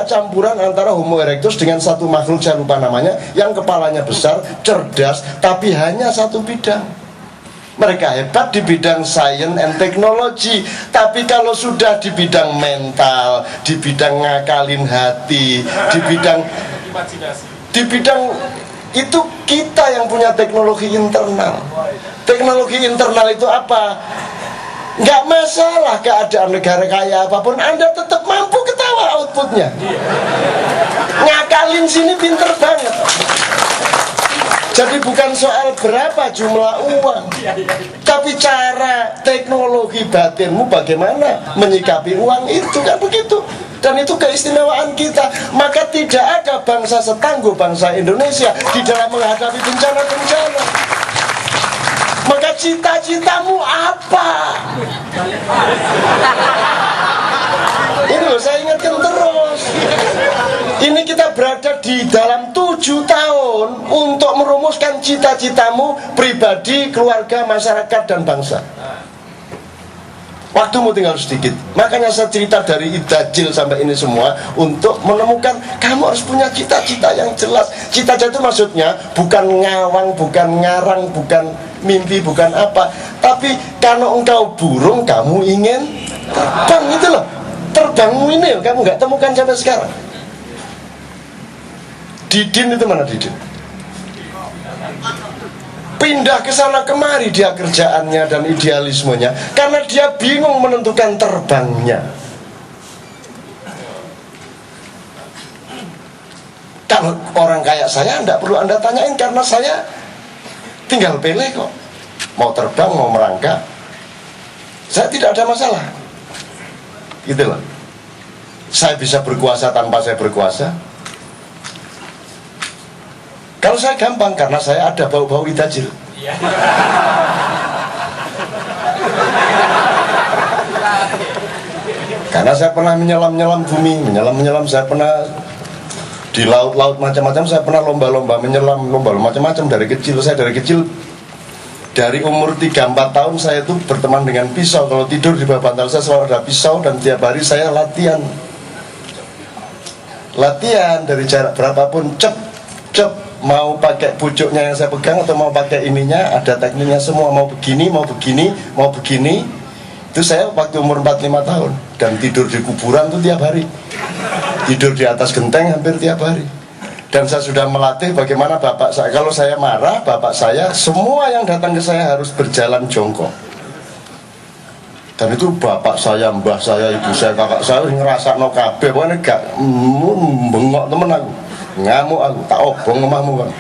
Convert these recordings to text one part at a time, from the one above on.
campuran antara Homo erectus dengan satu makhluk, saya lupa namanya, yang kepalanya besar, cerdas, tapi hanya satu bidang. Mereka hebat di bidang science and technology, tapi kalau sudah di bidang mental, di bidang ngakalin hati, di bidang itu kita yang punya teknologi internal. Teknologi internal itu apa? Nggak masalah keadaan negara kaya apapun, Anda tetap mampu ketawa outputnya. Ngakalin sini pinter banget. Jadi bukan soal berapa jumlah uang, tapi cara teknologi batinmu bagaimana menyikapi uang itu, kan begitu. Dan itu keistimewaan kita. Maka tidak ada bangsa setangguh bangsa Indonesia di dalam menghadapi bencana-bencana. Maka cita-citamu apa? Ini loh, saya ingatkan terus. Ini kita berada di dalam 7 tahun untuk merumuskan cita-citamu pribadi, keluarga, masyarakat, dan bangsa. Waktumu tinggal sedikit. Makanya saya cerita dari Idajil sampai ini semua untuk menemukan kamu harus punya cita-cita yang jelas. Cita-cita itu maksudnya bukan ngawang, bukan ngarang, bukan mimpi, bukan apa. Tapi kalau engkau burung, kamu ingin terbang, itu loh. Terbangmu ini kamu nggak temukan sampai sekarang. Didin itu mana Didin? Pindah ke sana kemari dia kerjaannya dan idealismenya karena dia bingung menentukan terbangnya. Kalau orang kayak saya tidak perlu Anda tanyain, karena saya tinggal pilih kok. Mau terbang, mau merangkak, saya tidak ada masalah. Gitu loh. Saya bisa berkuasa tanpa saya berkuasa. Kalau saya gampang, karena saya ada bau-bau Idajil. Karena saya pernah menyelam-nyelam bumi, menyelam-nyelam, saya pernah di laut-laut macam-macam, saya pernah lomba-lomba menyelam, lomba macam-macam dari kecil. Saya dari kecil, dari umur 3-4 tahun saya itu berteman dengan pisau. Kalau tidur di bawah bantal saya selalu ada pisau, dan tiap hari saya latihan dari jarak berapapun, cep, mau pakai pucuknya yang saya pegang atau mau pakai ininya, ada tekniknya semua, mau begini, mau begini, mau begini. Itu saya waktu umur 4-5 tahun. Dan tidur di kuburan itu tiap hari, tidur di atas genteng hampir tiap hari. Dan saya sudah melatih bagaimana bapak saya, kalau saya marah, bapak saya, semua yang datang ke saya harus berjalan jongkok. Dan itu bapak saya, mbah saya, ibu saya, kakak saya ngerasa no kabeh, pokoknya gak bengok temen aku, ngamuk aku, tak obong omahmu kan.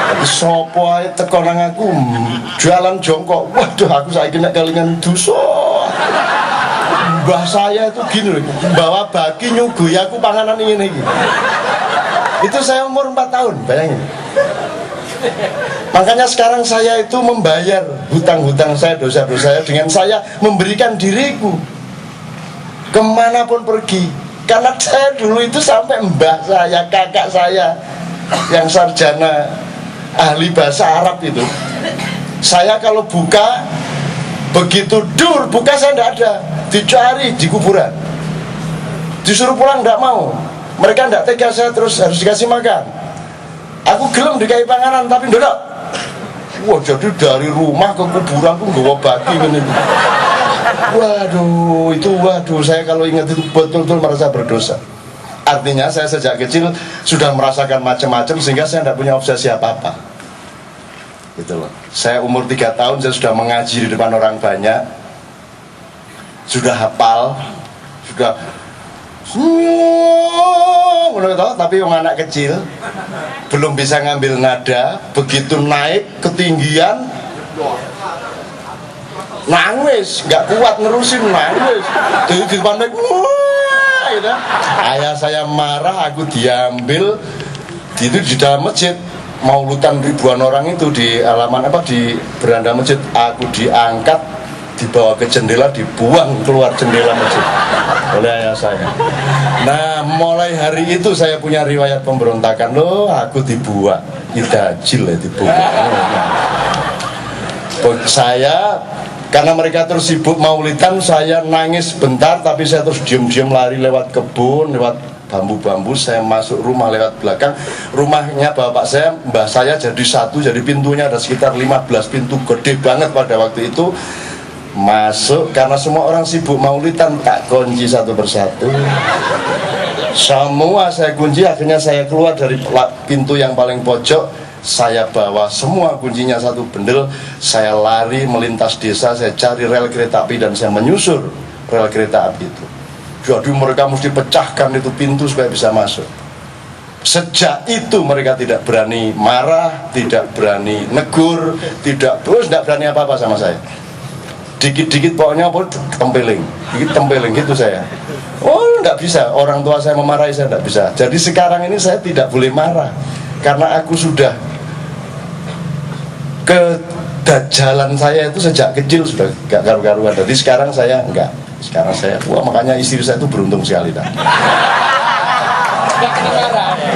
Tapi sopo ae teko nang aku jalan jongkok. Waduh, aku saiki nek kelingan dosa. Mbah saya itu gini loh, bawa baki nyugui aku panganan ini iki. Itu saya umur 4 tahun, bayangin. Makanya sekarang saya itu membayar hutang-hutang saya, dosa-dosa saya, dengan saya memberikan diriku kemanapun pergi. Karena saya dulu itu sampai mbah saya, kakak saya yang sarjana ahli bahasa Arab itu, saya kalau buka, begitu dur buka saya tidak ada, dicari di kuburan, disuruh pulang tidak mau. Mereka tidak tega saya terus harus dikasih makan. Aku gelem dikai panganan tapi ndak. Wah, jadi dari rumah ke kuburan aku nggawa baki ngene. Waduh, saya kalau ingat itu betul-betul merasa berdosa. Artinya saya sejak kecil sudah merasakan macam-macam sehingga saya tidak punya obsesi apa-apa. Gitu loh. Saya umur 3 tahun saya sudah mengaji di depan orang banyak. Sudah hafal, sudah tapi orang anak kecil belum bisa ngambil nada, begitu naik ketinggian nangis, nggak kuat nerusin, nangis. Jadi di depan naik, gitu. Ayah saya marah, aku diambil itu di dalam masjid, maulutan ribuan orang itu di halaman di beranda masjid, aku diangkat, dibawa ke jendela, dibuang keluar jendela masjid oleh ayah saya. Nah, mulai hari itu saya punya riwayat pemberontakan. Loh, aku dibuang, Idajil ya dibuang. Saya, karena mereka terus sibuk maulidan, saya nangis bentar, tapi saya terus diam-diam lari lewat kebun, lewat bambu-bambu, saya masuk rumah lewat belakang. Rumahnya bapak saya, mbah saya jadi satu, jadi pintunya ada sekitar 15 pintu, gede banget pada waktu itu. Masuk, karena semua orang sibuk maulidan, tak kunci satu persatu. Semua saya kunci, akhirnya saya keluar dari pintu yang paling pojok. Saya bawa semua kuncinya satu bendel. Saya lari melintas desa, saya cari rel kereta api dan saya menyusur rel kereta api itu. Jadi mereka mesti pecahkan itu pintu supaya bisa masuk. Sejak itu mereka tidak berani marah, tidak berani negur, tidak berani apa-apa sama saya. Dikit-dikit pokoknya apa, tempeling, dikit tempeling gitu saya. Oh, enggak bisa, orang tua saya memarahi saya enggak bisa. Jadi sekarang ini saya tidak boleh marah, karena aku sudah kedajalan saya itu sejak kecil sudah gak karu-karuan. Jadi sekarang saya enggak. Sekarang saya, wah makanya istri saya itu beruntung sekali dah.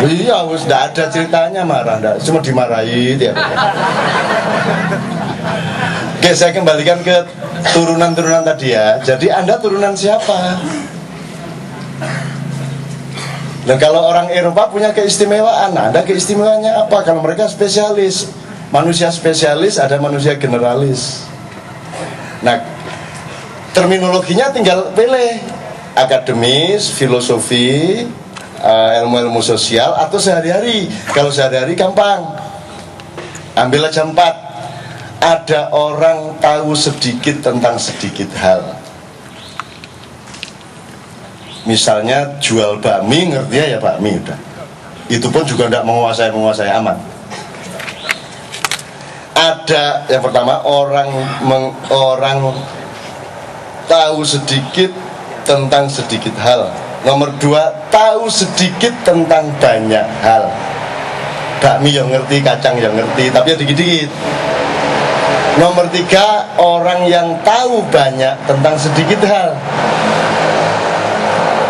Iya, tidak ada ceritanya marah, enggak. Cuma dimarahi tiap. Oke, saya kembalikan ke turunan-turunan tadi ya. Jadi Anda turunan siapa? Dan kalau orang Eropa punya keistimewaan, Anda keistimewaannya apa? Kalau mereka spesialis, manusia spesialis, ada manusia generalis. Nah, terminologinya tinggal pilih, akademis, filosofi, ilmu-ilmu sosial, atau sehari-hari. Kalau sehari-hari gampang, ambil aja 4. Ada orang tahu sedikit tentang sedikit hal. Misalnya jual bakmi, ngerti ya bakmi udah. Itu pun juga tidak menguasai amat. Ada yang pertama, orang tahu sedikit tentang sedikit hal. Nomor 2, tahu sedikit tentang banyak hal. Bakmi yang ngerti, kacang yang ngerti, tapi ya dikit-dikit. Nomor 3, orang yang tahu banyak tentang sedikit hal.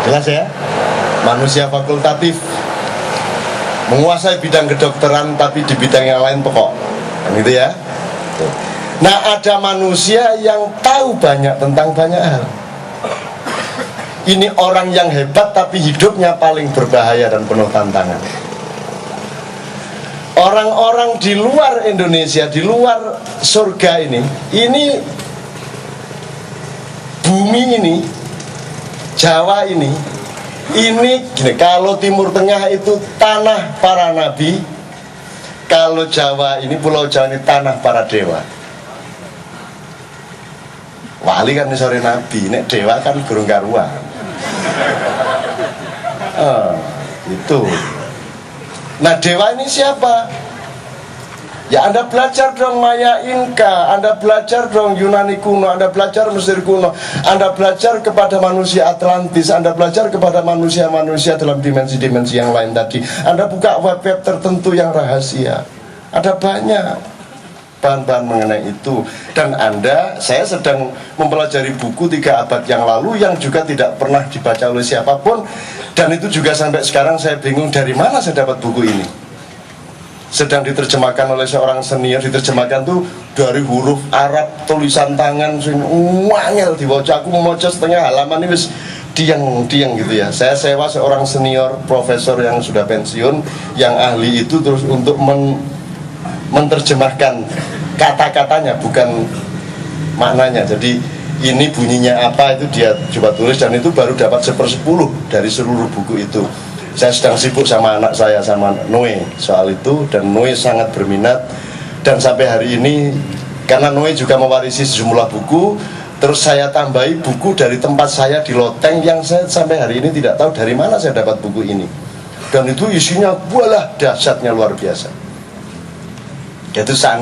Jelas ya? Manusia fakultatif, menguasai bidang kedokteran tapi di bidang yang lain pokok, kan gitu ya. Nah, ada manusia yang tahu banyak tentang banyak hal. Ini orang yang hebat tapi hidupnya paling berbahaya dan penuh tantangan. Orang-orang di luar Indonesia, di luar surga ini bumi ini, Jawa ini gini, kalau Timur Tengah itu tanah para nabi, kalau Jawa ini, Pulau Jawa ini tanah para dewa. Wali kan sore nabi, nek dewa kan gurung karuan. Itu. Nah, dewa ini siapa? Ya Anda belajar dong Maya Inka, Anda belajar dong Yunani kuno, Anda belajar Mesir kuno, Anda belajar kepada manusia Atlantis, Anda belajar kepada manusia-manusia dalam dimensi-dimensi yang lain tadi. Anda buka web-web tertentu yang rahasia, ada banyak bahan-bahan mengenai itu. Dan saya sedang mempelajari buku 3 abad yang lalu yang juga tidak pernah dibaca oleh siapapun. Dan itu juga sampai sekarang saya bingung dari mana saya dapat buku ini. Sedang diterjemahkan oleh seorang senior, diterjemahkan tuh dari huruf Arab, tulisan tangan sing wangel dibaca. Aku mau baca setengah halaman ini wis diang gitu ya. Saya sewa seorang senior profesor yang sudah pensiun, yang ahli itu, terus untuk menerjemahkan kata-katanya, bukan maknanya. Jadi ini bunyinya apa, itu dia coba tulis, dan itu baru dapat 1/10 dari seluruh buku itu. Saya sedang sibuk sama anak saya, sama Noe soal itu, dan Noe sangat berminat. Dan sampai hari ini, karena Noe juga mewarisi sejumlah buku, terus saya tambahi buku dari tempat saya di Loteng, yang saya sampai hari ini tidak tahu dari mana saya dapat buku ini. Dan itu isinya walah dahsyatnya luar biasa. Itu sangat